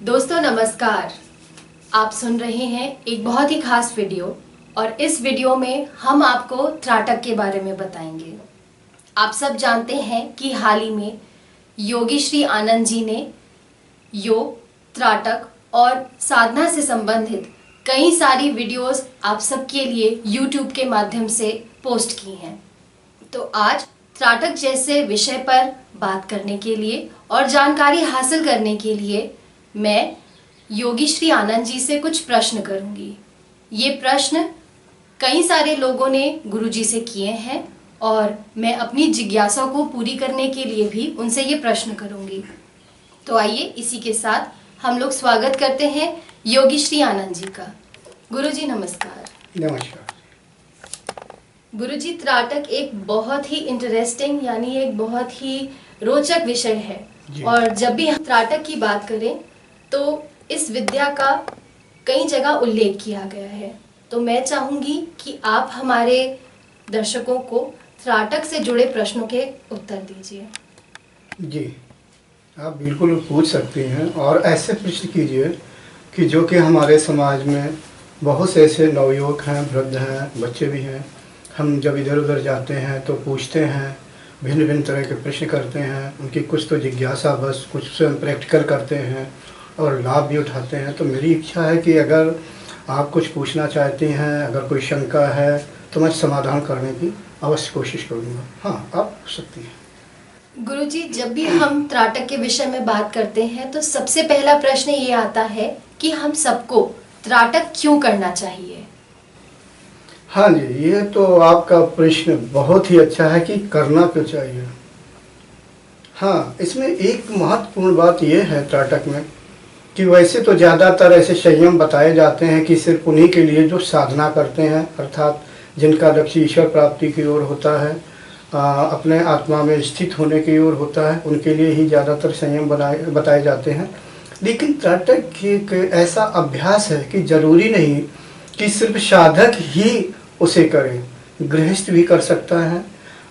दोस्तों नमस्कार। आप सुन रहे हैं एक बहुत ही खास वीडियो और इस वीडियो में हम आपको त्राटक के बारे में बताएंगे। आप सब जानते हैं कि हाल ही में योगी श्री आनंद जी ने योग, त्राटक और साधना से संबंधित कई सारी वीडियोस आप सबके लिए YouTube के माध्यम से पोस्ट की हैं। तो आज त्राटक जैसे विषय पर बात करने के लिए और जानकारी हासिल करने के लिए मैं योगी श्री आनंद जी से कुछ प्रश्न करूंगी। ये प्रश्न कई सारे लोगों ने गुरुजी से किए हैं और मैं अपनी जिज्ञासा को पूरी करने के लिए भी उनसे ये प्रश्न करूंगी। तो आइए इसी के साथ हम लोग स्वागत करते हैं योगी श्री आनंद जी का। गुरुजी नमस्कार। नमस्कार। गुरुजी, त्राटक एक बहुत ही इंटरेस्टिंग यानी एक बहुत ही रोचक विषय है और जब भी हम त्राटक की बात करें तो इस विद्या का कई जगह उल्लेख किया गया है। तो मैं चाहूंगी कि आप हमारे दर्शकों को त्राटक से जुड़े प्रश्नों के उत्तर दीजिए। जी, आप बिल्कुल पूछ सकती हैं और ऐसे प्रश्न कीजिए कि जो कि हमारे समाज में बहुत से ऐसे नवयुवक हैं, वृद्ध हैं, बच्चे भी हैं। हम जब इधर उधर जाते हैं तो पूछते हैं, भिन्न भिन्न तरह के प्रश्न करते हैं। उनकी कुछ तो जिज्ञासा बस, कुछ स्वयं प्रैक्टिकल करते हैं और लाभ भी उठाते हैं। तो मेरी इच्छा है कि अगर आप कुछ पूछना चाहती हैं, अगर कोई शंका है तो मैं समाधान करने की अवश्य कोशिश करूँगा। हाँ, आप पूछ सकती हैं। गुरुजी, जब भी हम त्राटक के विषय में बात करते हैं तो सबसे पहला प्रश्न ये आता है कि हम सबको त्राटक क्यों करना चाहिए? हाँ जी, ये तो आपका प्रश्न बहुत ही अच्छा है कि करना क्यों चाहिए। हाँ, इसमें एक महत्वपूर्ण बात ये है त्राटक में कि वैसे तो ज़्यादातर ऐसे संयम बताए जाते हैं कि सिर्फ उन्हीं के लिए जो साधना करते हैं, अर्थात जिनका लक्ष्य ईश्वर प्राप्ति की ओर होता है, अपने आत्मा में स्थित होने की ओर होता है, उनके लिए ही ज़्यादातर संयम बताए जाते हैं। लेकिन त्राटक एक ऐसा अभ्यास है कि ज़रूरी नहीं कि सिर्फ साधक ही उसे करे। गृहस्थ भी कर सकता है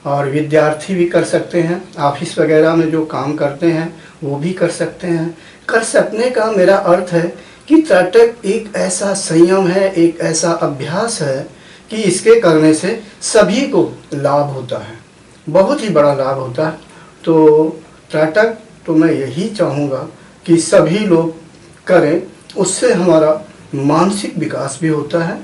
और विद्यार्थी भी कर सकते हैं। ऑफिस वगैरह में जो काम करते हैं वो भी कर सकते हैं। कर सकने का मेरा अर्थ है कि त्राटक एक ऐसा संयम है, एक ऐसा अभ्यास है कि इसके करने से सभी को लाभ होता है, बहुत ही बड़ा लाभ होता है। तो त्राटक तो मैं यही चाहूँगा कि सभी लोग करें। उससे हमारा मानसिक विकास भी होता है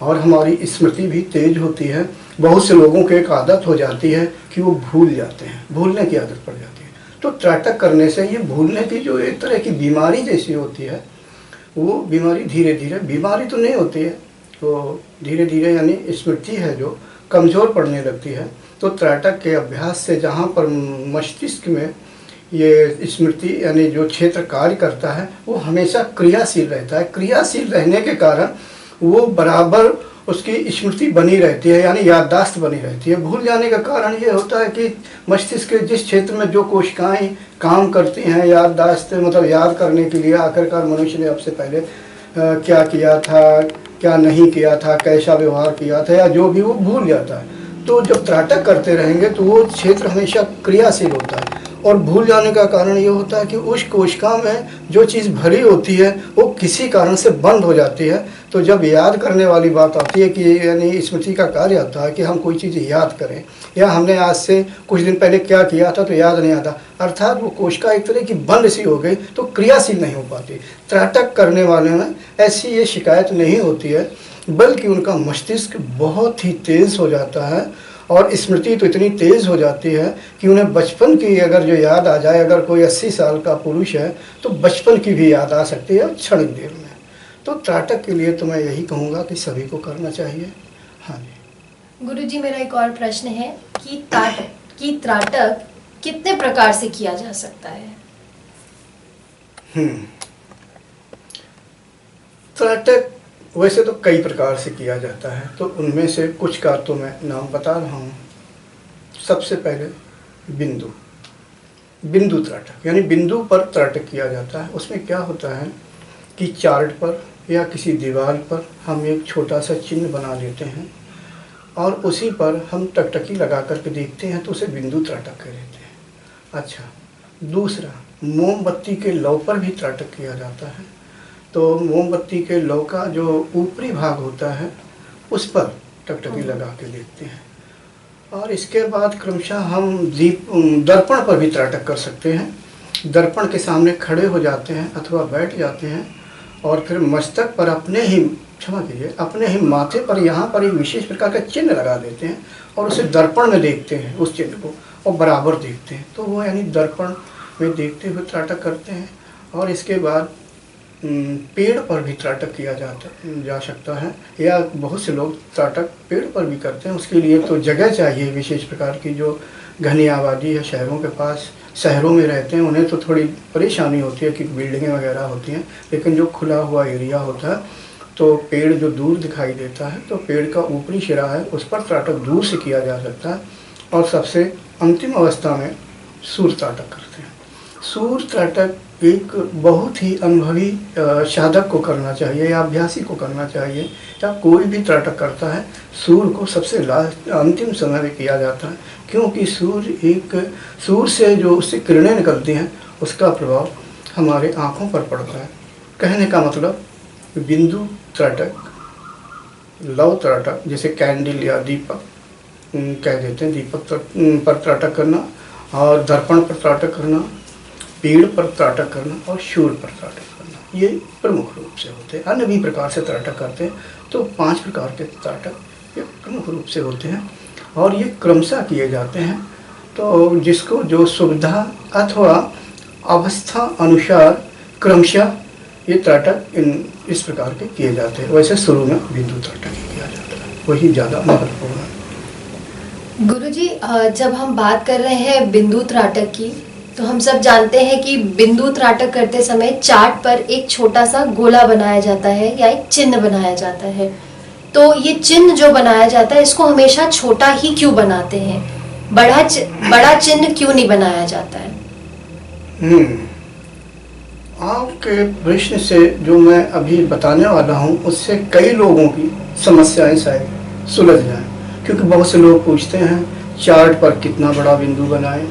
और हमारी स्मृति भी तेज होती है। बहुत से लोगों को एक आदत हो जाती है कि वो भूल जाते हैं, भूलने की आदत पड़ जाती है। तो त्राटक करने से ये भूलने की जो एक तरह की बीमारी जैसी होती है, वो बीमारी धीरे धीरे, बीमारी तो नहीं होती है, तो धीरे धीरे यानी स्मृति है जो कमज़ोर पड़ने लगती है। तो त्राटक के अभ्यास से जहाँ पर मस्तिष्क में ये स्मृति यानी जो क्षेत्र कार्य करता है वो हमेशा क्रियाशील रहता है। क्रियाशील रहने के कारण वो बराबर उसकी स्मृति बनी रहती है, यानी याददाश्त बनी रहती है। भूल जाने का कारण ये होता है कि मस्तिष्क के जिस क्षेत्र में जो कोशिकाएं काम करती हैं याददाश्त मतलब याद करने के लिए, आखिरकार मनुष्य ने आपसे पहले क्या किया था, क्या नहीं किया था, कैसा व्यवहार किया था या जो भी, वो भूल जाता है। तो जब त्राटक करते रहेंगे तो वो क्षेत्र हमेशा क्रियाशील होता है और भूल जाने का कारण ये होता है कि उस कोशिका में जो चीज़ भरी होती है वो किसी कारण से बंद हो जाती है। तो जब याद करने वाली बात आती है कि यानी स्मृति का कार्य आता है कि हम कोई चीज़ याद करें या हमने आज से कुछ दिन पहले क्या किया था तो याद नहीं आता, अर्थात वो कोशिका एक तरह की बंद सी हो गई तो क्रियाशील नहीं हो पाती। त्राटक करने वाले में ऐसी ये शिकायत नहीं होती है, बल्कि उनका मस्तिष्क बहुत ही तेज़ हो जाता है और स्मृति तो इतनी तेज़ हो जाती है कि उन्हें बचपन की अगर जो याद आ जाए, अगर कोई 80 साल का पुरुष है तो बचपन की भी याद आ सकती है क्षणिक देर में। तो त्राटक के लिए तो मैं यही कहूँगा कि सभी को करना चाहिए। हाँ जी। गुरुजी, मेरा एक और प्रश्न है कि त्राटक कितने प्रकार से किया जा सकता है? त्राटक वैसे तो कई प्रकार से किया जाता है, तो उनमें से कुछ का तो मैं नाम बता रहा हूँ। सबसे पहले बिंदु त्राटक, यानी बिंदु पर त्राटक किया जाता है। उसमें क्या होता है कि चार्ट पर या किसी दीवार पर हम एक छोटा सा चिन्ह बना लेते हैं और उसी पर हम टकटकी लगा करके देखते हैं तो उसे बिंदु त्राटक कह देते हैं। अच्छा, दूसरा, मोमबत्ती के लौ पर भी त्राटक किया जाता है। तो मोमबत्ती के लौ का जो ऊपरी भाग होता है उस पर टकटकी लगा के देखते हैं। और इसके बाद क्रमशः हम दर्पण पर भी त्राटक कर सकते हैं। दर्पण के सामने खड़े हो जाते हैं अथवा बैठ जाते हैं और फिर मस्तक पर अपने ही माथे पर यहाँ पर एक विशेष प्रकार का चिन्ह लगा देते हैं और उसे दर्पण में देखते हैं, उस चिन्ह को, और बराबर देखते हैं। तो वो यानी दर्पण में देखते हुए त्राटक करते हैं। और इसके बाद पेड़ पर भी त्राटक किया जा सकता है, या बहुत से लोग त्राटक पेड़ पर भी करते हैं। उसके लिए तो जगह चाहिए विशेष प्रकार की। जो घनी आबादी है शहरों के पास, शहरों में रहते हैं, उन्हें तो थोड़ी परेशानी होती है कि बिल्डिंगें वगैरह होती हैं, लेकिन जो खुला हुआ एरिया होता है तो पेड़ जो दूर दिखाई देता है तो पेड़ का ऊपरी सिरा है उस पर त्राटक दूर से किया जा सकता है। और सबसे अंतिम अवस्था में सूर्य त्राटक करते हैं। सूर्य त्राटक एक बहुत ही अनुभवी साधक को करना चाहिए या अभ्यासी को करना चाहिए, या कोई भी त्राटक करता है सूर्य को सबसे लास्ट अंतिम समय में किया जाता है, क्योंकि सूर्य से जो उससे किरणें निकलती हैं उसका प्रभाव हमारे आँखों पर पड़ता है। कहने का मतलब बिंदु त्राटक, लव त्राटक, जैसे कैंडल या दीपक कह देते हैं, दीपक पर त्राटक करना, और दर्पण पर त्राटक करना, पेड़ पर त्राटक करना और सूर्य पर त्राटक करना, ये प्रमुख रूप से होते हैं। अन्य भी प्रकार से त्राटक करते हैं। तो 5 प्रकार के त्राटक ये प्रमुख रूप से होते हैं और ये क्रमशः किए जाते हैं। तो जिसको जो सुविधा अथवा अवस्था अनुसार क्रमशः ये त्राटक इस प्रकार के किए जाते हैं। वैसे शुरू में बिंदु त्राटक ही किया जाता है, वही ज़्यादा महत्वपूर्ण है। गुरुजी, जब हम बात कर रहे हैं बिंदु त्राटक की, तो हम सब जानते हैं कि बिंदु त्राटक करते समय चार्ट पर एक छोटा सा गोला बनाया जाता है या एक चिन्ह बनाया जाता है। तो ये चिन्ह जो बनाया जाता है इसको हमेशा छोटा ही क्यों बनाते हैं? बड़ा चिन्ह क्यों नहीं बनाया जाता है? आपके प्रश्न से जो मैं अभी बताने वाला हूँ उससे कई लोगों की समस्याएं शायद सुलझ जाएं, क्योंकि बहुत से लोग पूछते हैं चार्ट पर कितना बड़ा बिंदु बनाएं।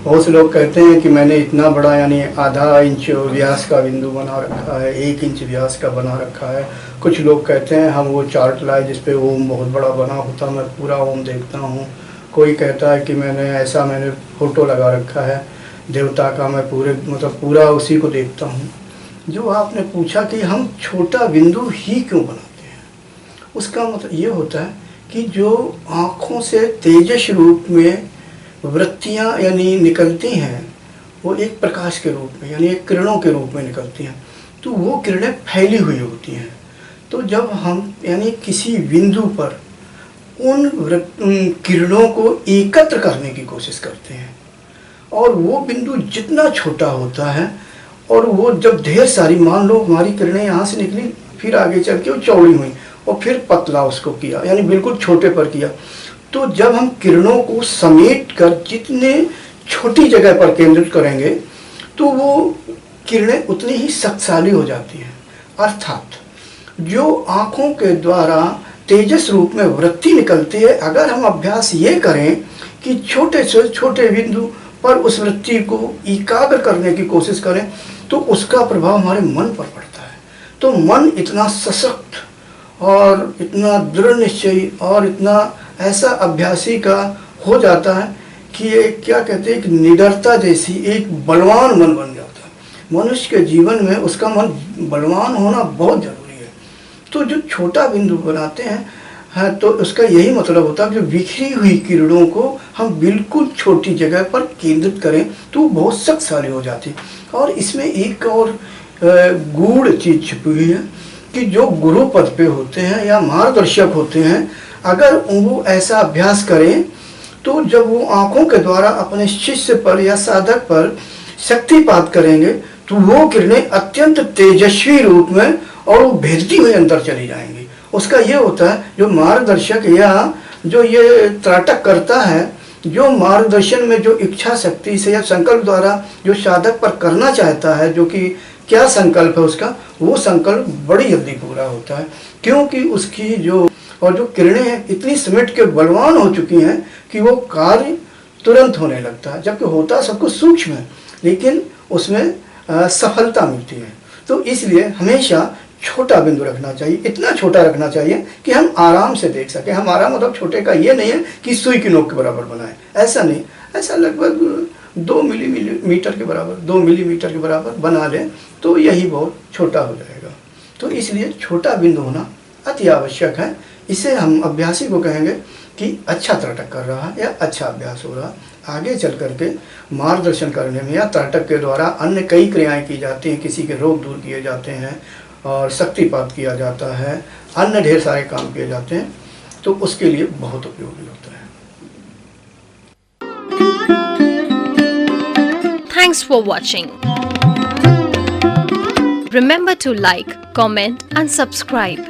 बहुत से लोग कहते हैं कि मैंने इतना बड़ा यानी आधा इंच व्यास का बिंदु बना रखा है, 1 इंच व्यास का बना रखा है। कुछ लोग कहते हैं हम वो चार्ट लाए जिस पे ओम बहुत बड़ा बना होता, मैं पूरा ओम देखता हूँ। कोई कहता है कि मैंने फ़ोटो लगा रखा है देवता का, मैं पूरा उसी को देखता हूँ। जो आपने पूछा कि हम छोटा बिंदु ही क्यों बनाते हैं, उसका मतलब ये होता है कि जो आँखों से तेजस रूप में वृत्तियाँ यानी निकलती हैं वो एक प्रकाश के रूप में यानी एक किरणों के रूप में निकलती हैं, तो वो किरणें फैली हुई होती हैं। तो जब हम यानी किसी बिंदु पर उन किरणों को एकत्र करने की कोशिश करते हैं, और वो बिंदु जितना छोटा होता है और वो जब ढेर सारी, मान लो हमारी किरणें यहाँ से निकली, फिर आगे चल के वो चौड़ी हुई और फिर पतला उसको किया यानी बिल्कुल छोटे पर किया, तो जब हम किरणों को समेट कर जितने छोटी जगह पर केंद्रित करेंगे तो वो किरणें उतनी ही शक्तिशाली हो जाती हैं। अर्थात जो आँखों के द्वारा तेजस रूप में वृत्ति निकलती है, अगर हम अभ्यास ये करें कि छोटे से छोटे बिंदु पर उस वृत्ति को एकाग्र करने की कोशिश करें तो उसका प्रभाव हमारे मन पर पड़ता है। तो मन इतना सशक्त और इतना दृढ़ निश्चयी और इतना ऐसा अभ्यासी का हो जाता है कि ये क्या कहते हैं, एक निडरता जैसी एक बलवान मन बन जाता है। मनुष्य के जीवन में उसका मन बलवान होना बहुत जरूरी है। तो जो छोटा बिंदु बनाते हैं तो उसका यही मतलब होता है कि बिखरी हुई किरणों को हम बिल्कुल छोटी जगह पर केंद्रित करें तो बहुत शक्तिशाली हो जाती है। और इसमें एक और गूढ़ चीज छिपी हुई है कि जो गुरु पद पे होते हैं या मार्गदर्शक होते हैं, अगर वो ऐसा अभ्यास करें तो जब वो आँखों के द्वारा अपने शिष्य पर या साधक पर शक्तिपात करेंगे तो वो किरणें अत्यंत तेजस्वी रूप में और वो भेजती हुई अंदर चली जाएंगी। उसका ये होता है जो मार्गदर्शक या जो ये त्राटक करता है, जो मार्गदर्शन में जो इच्छा शक्ति से या संकल्प द्वारा जो साधक पर करना चाहता है, जो कि क्या संकल्प है उसका, वो संकल्प बड़ी जल्दी पूरा होता है, क्योंकि उसकी जो किरणें हैं इतनी सिमट के बलवान हो चुकी हैं कि वो कार्य तुरंत होने लगता है। जबकि होता सब कुछ सूक्ष्म है, लेकिन उसमें सफलता मिलती है। तो इसलिए हमेशा छोटा बिंदु रखना चाहिए, इतना छोटा रखना चाहिए कि हम आराम से देख सकें। हमारा मतलब छोटे का ये नहीं है कि सुई की नोक के बराबर बनाएं, ऐसा नहीं, ऐसा लगभग 2 मिलीमीटर के बराबर, 2 मिलीमीटर के बराबर बना लें तो यही बहुत छोटा हो जाएगा। तो इसलिए छोटा बिंदु होना अति आवश्यक है। इसे हम अभ्यासी को कहेंगे कि अच्छा त्राटक कर रहा है या अच्छा अभ्यास हो रहा। आगे चल करके मार्गदर्शन करने में या त्राटक के द्वारा अन्य कई क्रियाएं की जाती हैं, किसी के रोग दूर किए जाते हैं और शक्तिपात किया जाता है, अन्य ढेर सारे काम किए जाते हैं, तो उसके लिए बहुत उपयोगी होता है। Thanks for watching. Remember to like, comment and subscribe.